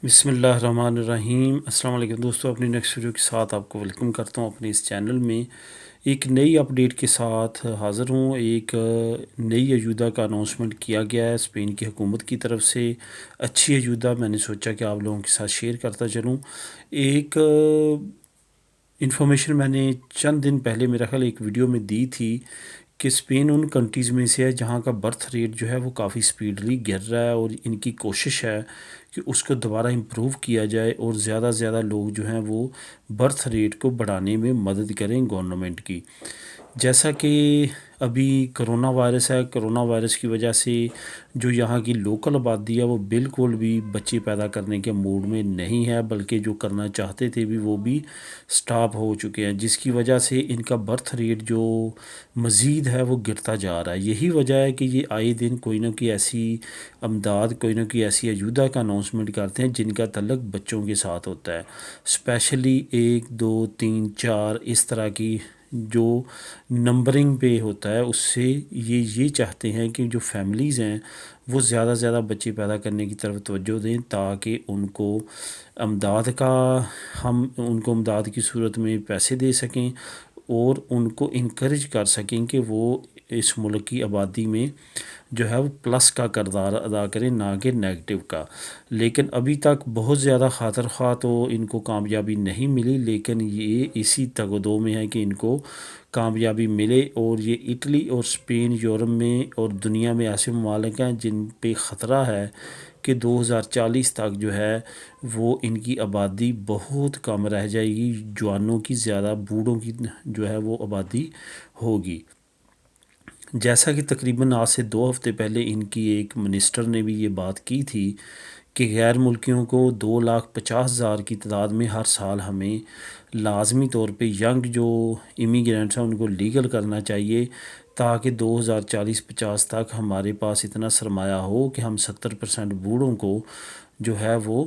بسم اللہ الرحمن الرحیم۔ السلام علیکم دوستو، اپنی نیکسٹ ویڈیو کے ساتھ آپ کو ویلکم کرتا ہوں اپنے اس چینل میں۔ ایک نئی اپڈیٹ کے ساتھ حاضر ہوں۔ ایک نئی اجودہ کا اناؤنسمنٹ کیا گیا ہے اسپین کی حکومت کی طرف سے، اچھی اجودہ۔ میں نے سوچا کہ آپ لوگوں کے ساتھ شیئر کرتا چلوں۔ ایک انفارمیشن میں نے چند دن پہلے میرا خیال ایک ویڈیو میں دی تھی کہ اسپین ان کنٹریز میں سے ہے جہاں کا برتھ ریٹ جو ہے وہ کافی سپیڈلی گر رہا ہے، اور ان کی کوشش ہے کہ اس کو دوبارہ امپروو کیا جائے اور زیادہ سے زیادہ لوگ جو ہیں وہ برتھ ریٹ کو بڑھانے میں مدد کریں گورنمنٹ کی۔ جیسا کہ ابھی کرونا وائرس ہے، کرونا وائرس کی وجہ سے جو یہاں کی لوکل آبادی ہے وہ بالکل بھی بچے پیدا کرنے کے موڈ میں نہیں ہے، بلکہ جو کرنا چاہتے تھے بھی وہ بھی سٹاپ ہو چکے ہیں، جس کی وجہ سے ان کا برتھ ریٹ جو مزید ہے وہ گرتا جا رہا ہے۔ یہی وجہ ہے کہ یہ آئے دن کوئی نہ کوئی ایسی امداد، کوئی نہ کوئی ایسی اجودہ کا اناؤنسمنٹ کرتے ہیں جن کا تعلق بچوں کے ساتھ ہوتا ہے، اسپیشلی 1 2 3 4 اس طرح کی جو نمبرنگ پہ ہوتا ہے۔ اس سے یہ چاہتے ہیں کہ جو فیملیز ہیں وہ زیادہ سے زیادہ بچے پیدا کرنے کی طرف توجہ دیں، تاکہ ان کو امداد کی صورت میں پیسے دے سکیں اور ان کو انکریج کر سکیں کہ وہ اس ملک کی آبادی میں جو ہے وہ پلس کا کردار ادا کریں، نہ کہ نیگیٹو کا۔ لیکن ابھی تک بہت زیادہ خاطر خواہ تو ان کو کامیابی نہیں ملی، لیکن یہ اسی تگ و دو میں ہے کہ ان کو کامیابی ملے۔ اور یہ اٹلی اور اسپین یورپ میں اور دنیا میں ایسے ممالک ہیں جن پہ خطرہ ہے کہ 2040 تک جو ہے وہ ان کی آبادی بہت کم رہ جائے گی، جوانوں کی زیادہ بوڑھوں کی جو ہے وہ آبادی ہوگی۔ جیسا کہ تقریباً آج سے 2 ہفتے پہلے ان کی ایک منسٹر نے بھی یہ بات کی تھی کہ غیر ملکیوں کو 2,50,000 کی تعداد میں ہر سال ہمیں لازمی طور پہ ینگ جو امیگرینٹس ہیں ان کو لیگل کرنا چاہیے، تاکہ 2040-50 تک ہمارے پاس اتنا سرمایہ ہو کہ ہم 70% بوڑھوں کو جو ہے وہ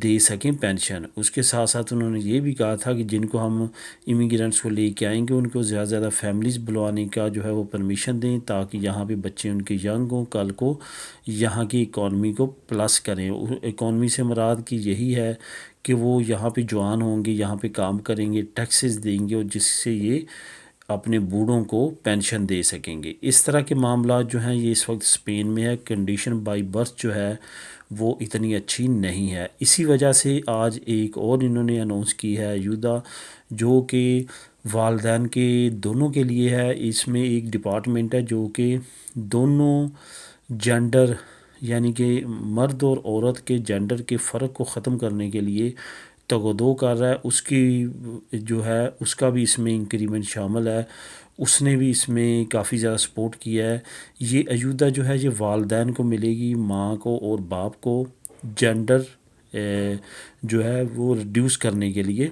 دے سکیں پینشن۔ اس کے ساتھ ساتھ انہوں نے یہ بھی کہا تھا کہ جن کو ہم امیگرینٹس کو لے کے آئیں گے ان کو زیادہ سے زیادہ فیملیز بلوانے کا جو ہے وہ پرمیشن دیں، تاکہ یہاں پہ بچے ان کے ینگ ہوں، کل کو یہاں کی اکانومی کو پلس کریں۔ اکانومی سے مراد کی یہی ہے کہ وہ یہاں پہ جوان ہوں گے، یہاں پہ کام کریں گے، ٹیکسز دیں گے، اور جس سے یہ اپنے بوڑھوں کو پینشن دے سکیں گے۔ اس طرح کے معاملات جو ہیں یہ اس وقت اسپین میں ہے۔ کنڈیشن بائی برتھ جو ہے وہ اتنی اچھی نہیں ہے، اسی وجہ سے آج ایک اور انہوں نے اناؤنس کی ہے اجودہ، جو کہ والدین کے دونوں کے لیے ہے۔ اس میں ایک ڈپارٹمنٹ ہے جو کہ دونوں جینڈر یعنی کہ مرد اور عورت کے جینڈر کے فرق کو ختم کرنے کے لیے تگ و دو کر رہا ہے۔ اس کی جو ہے اس کا بھی اس میں انکریمنٹ شامل ہے، اس نے بھی اس میں کافی زیادہ سپورٹ کیا ہے۔ یہ اجودہ جو ہے یہ والدین کو ملے گی، ماں کو اور باپ کو، جینڈر جو ہے وہ ریڈیوس کرنے کے لیے۔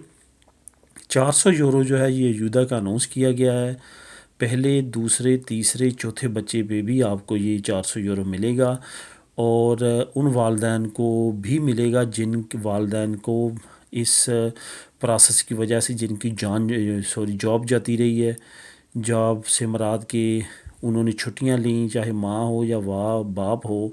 400 یورو جو ہے یہ اجودہ کا اناؤنس کیا گیا ہے۔ پہلے، دوسرے، تیسرے، چوتھے بچے پہ بھی آپ کو یہ 400 یورو ملے گا، اور ان والدین کو بھی ملے گا جن والدین کو اس پروسیس کی وجہ سے جن کی جاب جاتی رہی ہے۔ جاب سے مراد کہ انہوں نے چھٹیاں لیں، چاہے ماں ہو یا باپ ہو،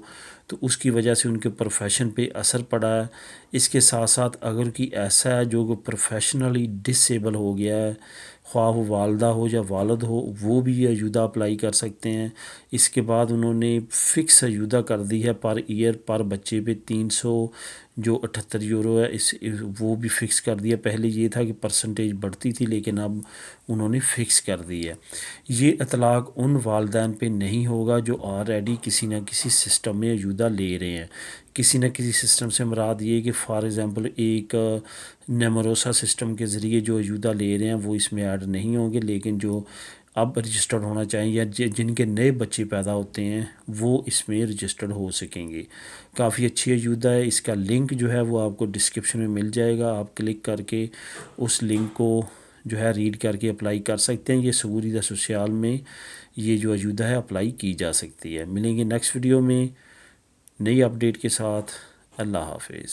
تو اس کی وجہ سے ان کے پروفیشن پہ اثر پڑا ہے۔ اس کے ساتھ ساتھ اگر کوئی ایسا ہے جو پروفیشنلی ڈس ایبل ہو گیا ہے، خواہ وہ والدہ ہو یا والد ہو، وہ بھی یہ اجودہ اپلائی کر سکتے ہیں۔ اس کے بعد انہوں نے فکس اجودہ کر دی ہے پر ایئر پر بچے پہ 378 یورو ہے، وہ بھی فکس کر دیا۔ پہلے یہ تھا کہ پرسنٹیج بڑھتی تھی، لیکن اب انہوں نے فکس کر دی ہے۔ یہ اطلاق ان والدین پہ نہیں ہوگا جو آلریڈی کسی نہ کسی سسٹم میں اجودہ لے رہے ہیں۔ کسی نہ کسی سسٹم سے مراد یہ کہ فار ایگزامپل ایک نیمروسا سسٹم کے ذریعے جو اجودہ لے رہے ہیں وہ اس میں ایڈ نہیں ہوں گے، لیکن جو اب رجسٹرڈ ہونا چاہیں یا جن کے نئے بچے پیدا ہوتے ہیں وہ اس میں رجسٹرڈ ہو سکیں گے۔ کافی اچھی اجودہ ہے۔ اس کا لنک جو ہے وہ آپ کو ڈسکرپشن میں مل جائے گا، آپ کلک کر کے اس لنک کو جو ہے ریڈ کر کے اپلائی کر سکتے ہیں۔ یہ سیگوریتا سوشیال میں یہ جو اجودہ ہے اپلائی کی جا سکتی ہے۔ ملیں گے نیکسٹ ویڈیو میں نئی اپڈیٹ کے ساتھ۔ اللہ حافظ۔